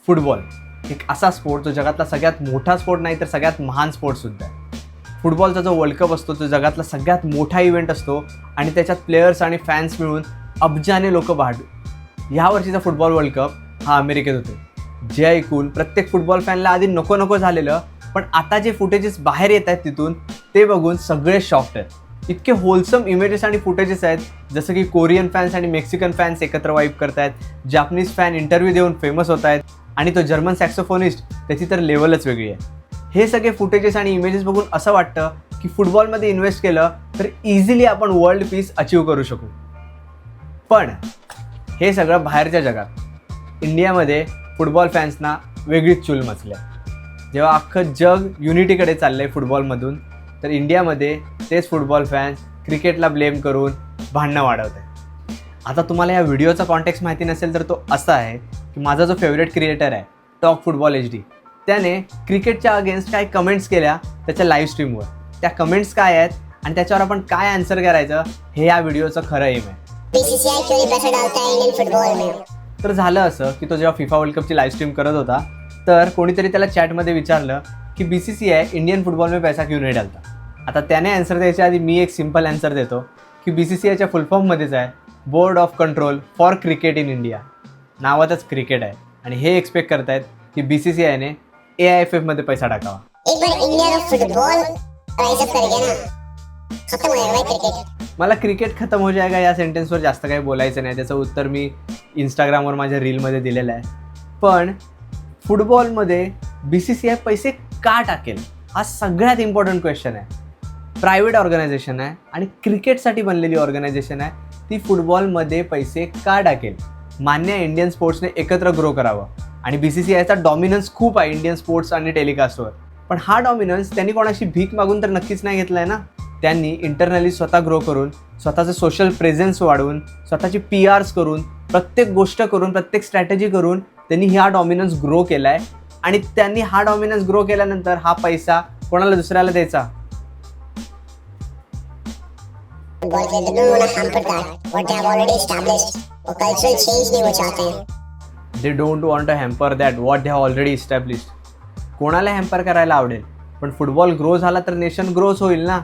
Football एक असा sport जो जगातला सगळ्यात मोठा स्पोर्ट नाही तर सगळ्यात महान स्पोर्टसुद्धा आहे. फुटबॉलचा जो वर्ल्ड कप असतो तो जगातला सगळ्यात मोठा इव्हेंट असतो आणि त्याच्यात प्लेयर्स आणि फॅन्स मिळून अब्जाने लोक ह्या वर्षीचा फुटबॉल वर्ल्ड कप हा अमेरिकेत होतो. जे ऐकून प्रत्येक फुटबॉल फॅनला आधी नको नको झालेलं, पण आता जे फुटेजेस बाहेर येत आहेत तिथून ते बघून सगळे शॉक्ड आहेत. इतके होलसम इमेजेस आणि फुटेजेस आहेत, जसं की कोरियन फॅन्स आणि मेक्सिकन फॅन्स एकत्र वाईप करतायत, जॅपनीज फॅन इंटरव्ह्यू देऊन फेमस होत आहेत आणि तो जर्मन सॅक्सोफोनिस्ट त्याची तर लेवलच वेगळी आहे. हे सगळे फुटेजेस आणि इमेजेस बघून असं वाटतं की फुटबॉलमध्ये इन्व्हेस्ट केलं तर इझिली आपण वर्ल्ड पीस अचीव करू शकू. पण हे सगळं बाहेरच्या जगात. इंडियामध्ये फुटबॉल फॅन्सना वेगळीच चूल मचली आहे. जेव्हा अख्खं जग युनिटीकडे चाललं आहे फुटबॉलमधून, तर इंडियामध्ये तेच फुटबॉल फॅन्स क्रिकेटला ब्लेम करून भांडणं वाढवत आहेत. आता तुम्हाला या व्हिडिओचा कॉन्टेक्स्ट माहिती नसेल तर तो असा आहे की माझा जो फेवरेट क्रिएटर आहे टॉक फुटबॉल HD, त्याने क्रिकेटच्या अगेन्स्ट काय कमेंट्स केल्या त्याच्या लाईव्ह स्ट्रीमवर. त्या कमेंट्स काय आहेत आणि त्याच्यावर आपण काय आन्सर करायचं हे या व्हिडिओचं खरं एम आहे. बीसीसीआई क्यों नहीं पैसा डालता है इंडियन फुटबॉल में? तर झालं असं की तो जेव्हा फिफा वर्ल्ड कपची लाईव्ह स्ट्रीम करत होता तर कोणीतरी त्याला चॅटमध्ये विचारलं की BCCI इंडियन फुटबॉल में पैसा क्यों नहीं डालता. आता त्याने आन्सर द्यायच्या आधी मी एक सिम्पल आन्सर देतो की BCCIच्या फुल फॉर्ममध्येच आहे board of control for cricket in India. नावातच क्रिकेट आहे आणि हे एक्सपेक्ट करतायत की BCCIने AIFF मध्ये पैसा टाकावा. एक बार इंडिया का फुटबॉल राइज अप करेगा ना, खत्म हो जाएगा भाई क्रिकेट. मला क्रिकेट खतम हो जाएगा या सेंटेन्सवर जास्त काही बोलायचं नाही. त्याचं उत्तर मी इंस्टाग्रामवर माझ्या रीलमध्ये दिलेलं आहे. पण फुटबॉलमध्ये BCCI पैसे का टाकेल हा सगळ्यात इम्पॉर्टंट क्वेश्चन आहे. प्रायव्हेट ऑर्गनायझेशन आहे आणि क्रिकेटसाठी बनलेली ऑर्गनायझेशन आहे, ती फुटबॉलमध्ये पैसे का टाकेल. मान्य इंडियन स्पोर्ट्सने एकत्र ग्रो करावं आणि BCCIचा डॉमिनन्स खूप आहे इंडियन स्पोर्ट्स आणि टेलिकास्टवर. पण हा डॉमिनन्स त्यांनी कोणाशी भीक मागून तर नक्कीच नाही घेतला आहे ना. त्यांनी इंटरनली स्वतः ग्रो करून, स्वतःचं सोशल प्रेझेन्स वाढवून, स्वतःची PRs करून, प्रत्येक गोष्ट करून, प्रत्येक स्ट्रॅटेजी करून त्यांनी हा डॉमिनन्स ग्रो केला आहे. आणि त्यांनी हा डॉमिनन्स ग्रो केल्यानंतर हा पैसा कोणाला दुसऱ्याला द्यायचा. Football K they don't want to hamper that what they have already established. वो कल्चरल चेंज नहीं वो चाहते हैं. They don't want to hamper that what they have already established. कोणाला हॅम्पर करायला आवडेल, पण फुटबॉल ग्रो झाला तर नेशन ग्रोच होईल ना.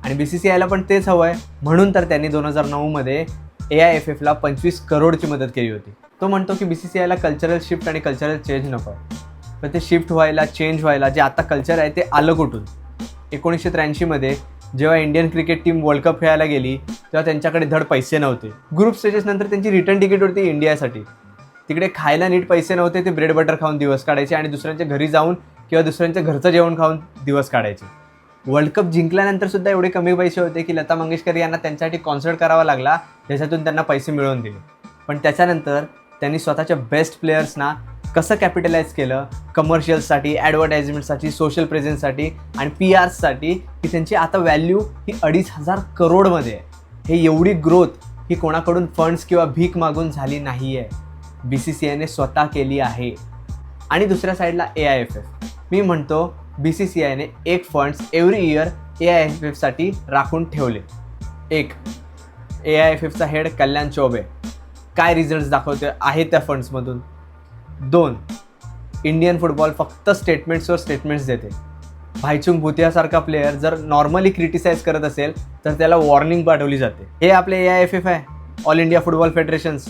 आणि BCCIला पण तेच हवं आहे. म्हणून तर त्यांनी 2009मध्ये AIFFला 25 करोडची मदत केली होती. तो म्हणतो की BCCIला कल्चरल शिफ्ट आणि कल्चरल चेंज नको आहे. पण ते शिफ्ट व्हायला, चेंज व्हायला जे आता कल्चर आहे ते आलं कुठून. 1983मध्ये जेव्हा Indian cricket team world cup खेळायला गेली तेव्हा त्यांच्याकडे धड पैसे नव्हते. ग्रुप स्टेजेस नंतर त्यांची रिटर्न तिकीट होती इंडियासाठी. तिकडे खायला नीट पैसे नव्हते. ते ब्रेड बटर खाऊन दिवस काढायचे आणि दुसऱ्यांच्या घरी जाऊन किंवा दुसऱ्यांच्या घरचं जेवण खाऊन दिवस काढायचे. वर्ल्ड कप जिंकल्यानंतर सुद्धा एवढे कमी पैसे होते की लता मंगेशकर यांना त्यांच्यासाठी कॉन्सर्ट करावा लागला, ज्याच्यातून त्यांना पैसे मिळवून दिले. पण त्याच्यानंतर त्यांनी स्वतःच्या बेस्ट प्लेयर्सना कसं कॅपिटलाइज केलं, कमर्शियल्ससाठी, ॲडव्हर्टाइजमेंटसाठी, सोशल प्रेझेन्ससाठी आणि PRसाठी, की त्यांची आता व्हॅल्यू ही 2,500 करोडमध्ये आहे. हे एवढी ग्रोथ ही कोणाकडून फंड्स किंवा भीक मागून झाली नाही आहे, BCCIने स्वतः केली आहे. आणि दुसऱ्या साईडला AIFF. मी म्हणतो BCCIने एक फंड्स एव्हरी इयर AIFFसाठी राखून ठेवले. एक, AIFFचा हेड कल्याण चौबे काय रिझल्ट्स दाखवते आहे त्या फंड्समधून. 2, इंडियन फुटबॉल फक्त स्टेटमेंट्स देते. भाईचुंग भुतियासारखा प्लेयर जर नॉर्मली क्रिटिसाइज करत असेल तर त्याला वॉर्निंग पाठवली जाते. हे आपले AIFF आहे, ऑल इंडिया फुटबॉल फेडरेशन्स,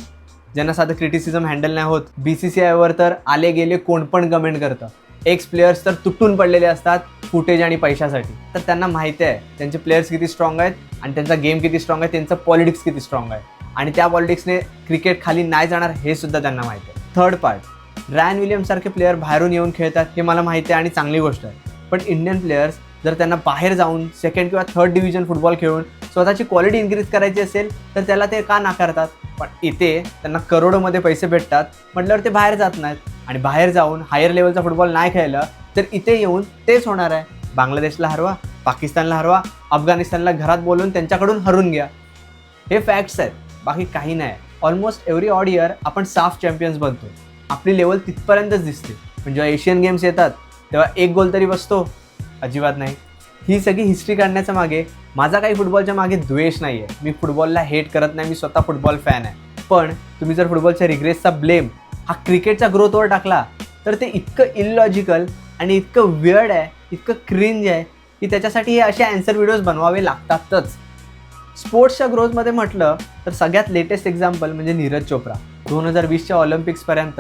ज्यांना साधं क्रिटिसिझम हँडल नाही होत. BCCIवर तर आले गेले कोण पण कमेंट करतं. एक्स प्लेयर्स तर तुटून पडलेले असतात फुटेज आणि पैशासाठी. तर त्यांना माहिती आहे त्यांचे प्लेयर्स किती स्ट्रॉंग आहेत आणि त्यांचा गेम किती स्ट्रॉंग आहे, त्यांचं पॉलिटिक्स किती स्ट्रॉंग आहे आणि त्या पॉलिटिक्सने क्रिकेट खाली नाही जाणार हे सुद्धा त्यांना माहिती आहे. थर्ड पार्ट, रॅन विलियम्ससारखे प्लेयर बाहेरून येऊन खेळतात हे मला माहिती आहे आणि चांगली गोष्ट आहे. पण इंडियन प्लेयर्स जर त्यांना बाहेर जाऊन 2nd किंवा 3rd डिव्हिजन फुटबॉल खेळून स्वतःची क्वालिटी इन्क्रीज करायची असेल तर त्याला ते का नाकारतात. पण इथे त्यांना करोडोमध्ये पैसे भेटतात म्हटल्यावर ते बाहेर जात नाहीत. आणि बाहेर जाऊन हायर लेवलचा फुटबॉल नाही खेळलं तर इथे येऊन तेच होणार आहे. बांगलादेशला हरवा, पाकिस्तानला हरवा, अफगाणिस्तानला घरात बोलून त्यांच्याकडून हरून घ्या. हे फॅक्ट्स आहेत, बाकी काही नाही. ऑलमोस्ट एव्हरी ऑड इयर आपण साफ चॅम्पियन्स बनतो. आपली लेवल तिथपर्यंतच दिसते. पण जेव्हा एशियन गेम्स येतात तेव्हा 1 गोल तरी बसतो, अजिबात नाही. ही सगळी हिस्ट्री काढण्याच्या मागे माझा काही फुटबॉलच्या मागे द्वेष नाही आहे. मी फुटबॉलला हेट करत नाही, मी स्वतः फुटबॉल फॅन आहे. पण तुम्ही जर फुटबॉलच्या रिग्रेसचा ब्लेम हा क्रिकेटच्या ग्रोथवर टाकला तर ते इतकं इलॉजिकल आणि इतकं वियर्ड आहे, इतकं क्रिंज आहे की त्याच्यासाठी हे असे ॲन्सर व्हिडिओज बनवावे लागतातच. स्पोर्ट्सच्या ग्रोथमध्ये म्हटलं तर सगळ्यात लेटेस्ट एक्झाम्पल म्हणजे नीरज चोप्रा. 2020च्या ऑलिम्पिक्सपर्यंत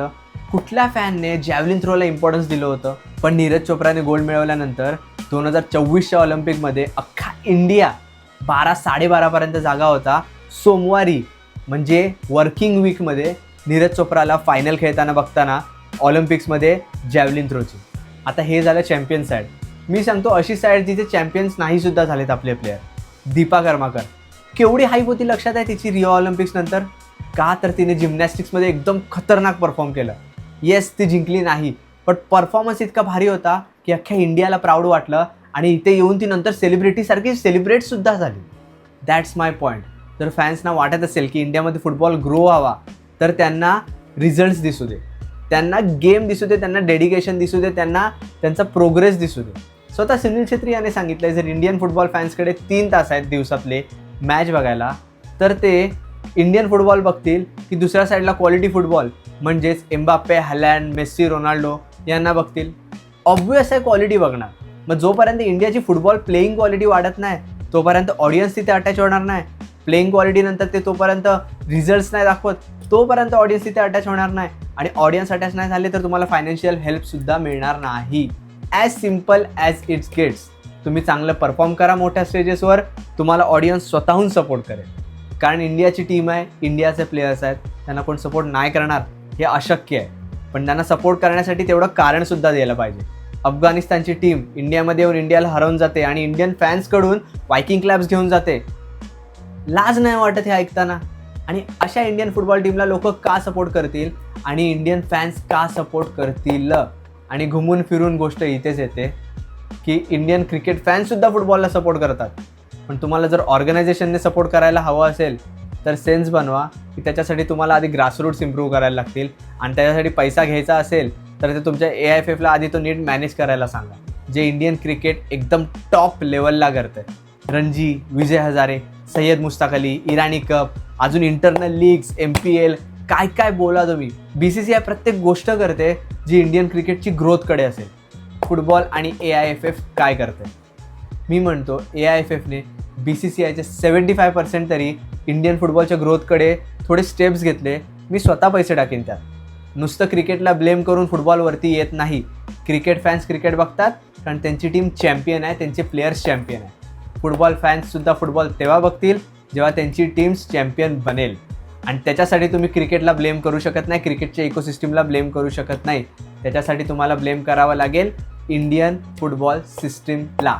कुठल्या फॅनने जॅव्हलिन थ्रोला इम्पॉर्टन्स दिलं होतं? पण नीरज चोप्राने गोल्ड मिळवल्यानंतर 2024च्या ऑलिम्पिकमध्ये अख्खा इंडिया 12-12:30पर्यंत जागा होता. सोमवारी म्हणजे वर्किंग वीकमध्ये नीरज चोप्राला फायनल खेळताना बघताना ऑलिम्पिक्समध्ये जॅव्हलिन थ्रोची. आता हे झालं चॅम्पियन साईड. मी सांगतो अशी साईड जिथे चॅम्पियन्स नाहीसुद्धा झालेत आपले प्लेयर. दीपा कर्माकर केवढी हाईप होती लक्षात आहे तिची रिओ ऑलिम्पिक्सनंतर? का तर तिने जिम्नॅस्टिक्समध्ये एकदम खतरनाक परफॉर्म केलं. येस, ती जिंकली नाही, पण परफॉर्मन्स इतका भारी होता की अख्ख्या इंडियाला प्राऊड वाटलं आणि इथे येऊन ती नंतर सेलिब्रिटीसारखी सेलिब्रेटसुद्धा झाली. That's my point. जर फॅन्सना वाटत असेल की इंडियामध्ये फुटबॉल ग्रो व्हावा तर त्यांना रिझल्ट्स दिसू दे, त्यांना गेम दिसू दे, त्यांना डेडिकेशन दिसू दे, त्यांना त्यांचा प्रोग्रेस दिसू दे. स्वतः सुनील छेत्री याने सांगितलं जर इंडियन फुटबॉल फॅन्सकडे 3 तास आहेत दिवसातले मॅच बघायला तर ते इंडियन फुटबॉल बघतील की दुसऱ्या साईडला क्वालिटी फुटबॉल म्हणजेच एम्बाप्पे, हॅलँड, मेस्सी, रोनाल्डो यांना बघतील? ऑब्व्हियस आहे क्वालिटी बघणार. मग जोपर्यंत इंडियाची फुटबॉल प्लेईंग क्वालिटी वाढत नाही तोपर्यंत ऑडियन्स तिथे अटॅच होणार नाही. प्लेईंग क्वालिटीनंतर ते तोपर्यंत रिझल्ट्स नाही दाखवत तोपर्यंत ऑडियन्स तिथे अटॅच होणार नाही. आणि ऑडियन्स अटॅच नाही झाले तर तुम्हाला फायनान्शियल हेल्पसुद्धा मिळणार नाही. As simple as it's gets. तुम्ही चांगलं परफॉर्म करा मोठ्या स्टेजेसवर, तुम्हाला ऑडियन्स स्वतःहून सपोर्ट करेल. कारण इंडियाची टीम आहे, इंडियाचे प्लेयर्स आहेत, त्यांना कोण सपोर्ट नाही करणार हे अशक्य आहे. पण त्यांना सपोर्ट करण्यासाठी तेवढं कारणसुद्धा द्यायला पाहिजे. अफगाणिस्तानची टीम इंडियामध्ये येऊन इंडियाला हरवून जाते आणि इंडियन फॅन्सकडून वायकिंग क्लॅप्स घेऊन जाते. लाज नाही वाटत हे ऐकताना? आणि अशा इंडियन फुटबॉल टीमला लोक का सपोर्ट करतील आणि इंडियन फॅन्स का सपोर्ट करतील? आणि घुमून फिरून गोष्ट इथेच येते की इंडियन क्रिकेट फॅन्ससुद्धा फुटबॉलला सपोर्ट करतात. पण तुम्हाला जर ऑर्गनायझेशनने सपोर्ट करायला हवं असेल तर सेन्स बनवा की त्याच्यासाठी तुम्हाला आधी ग्रासरूट्स इम्प्रूव्ह करायला लागतील. आणि त्याच्यासाठी पैसा घ्यायचा असेल तर ते तुमच्या AIFFला आधी तो नीट मॅनेज करायला सांगा, जे इंडियन क्रिकेट एकदम टॉप लेवलला करतं. रणजी, विजय हजारे, सय्यद मुश्ताक अली, इराणी कप, अजून इंटरनल लीग्स, MPL, काय काय बोला तुम्ही. BCCI प्रत्येक गोष्ट करते जी इंडियन क्रिकेटची ग्रोथकडे असेल. फुटबॉल आणि AIFF काय करते? मी म्हणतो AIFFने BCCIचे 75% तरी इंडियन फुटबॉलच्या ग्रोथकडे थोडे स्टेप्स घेतले. मी स्वतः पैसे टाकेन त्यात. नुसतं क्रिकेटला ब्लेम करून फुटबॉलवरती येत नाही. क्रिकेट फॅन्स क्रिकेट बघतात कारण त्यांची टीम चॅम्पियन आहे, त्यांचे प्लेयर्स चॅम्पियन आहे. फुटबॉल फॅन्ससुद्धा फुटबॉल तेव्हा बघतील जेव्हा त्यांची टीम्स चॅम्पियन बनेल. आणि त्याच्यासाठी तुम्ही क्रिकेटला ब्लेम करू शकत नाही, क्रिकेटच्या इकोसिस्टमला ब्लेम करू शकत नाही. त्याच्यासाठी तुम्हाला ब्लेम करावं लागेल इंडियन फुटबॉल सिस्टीमला.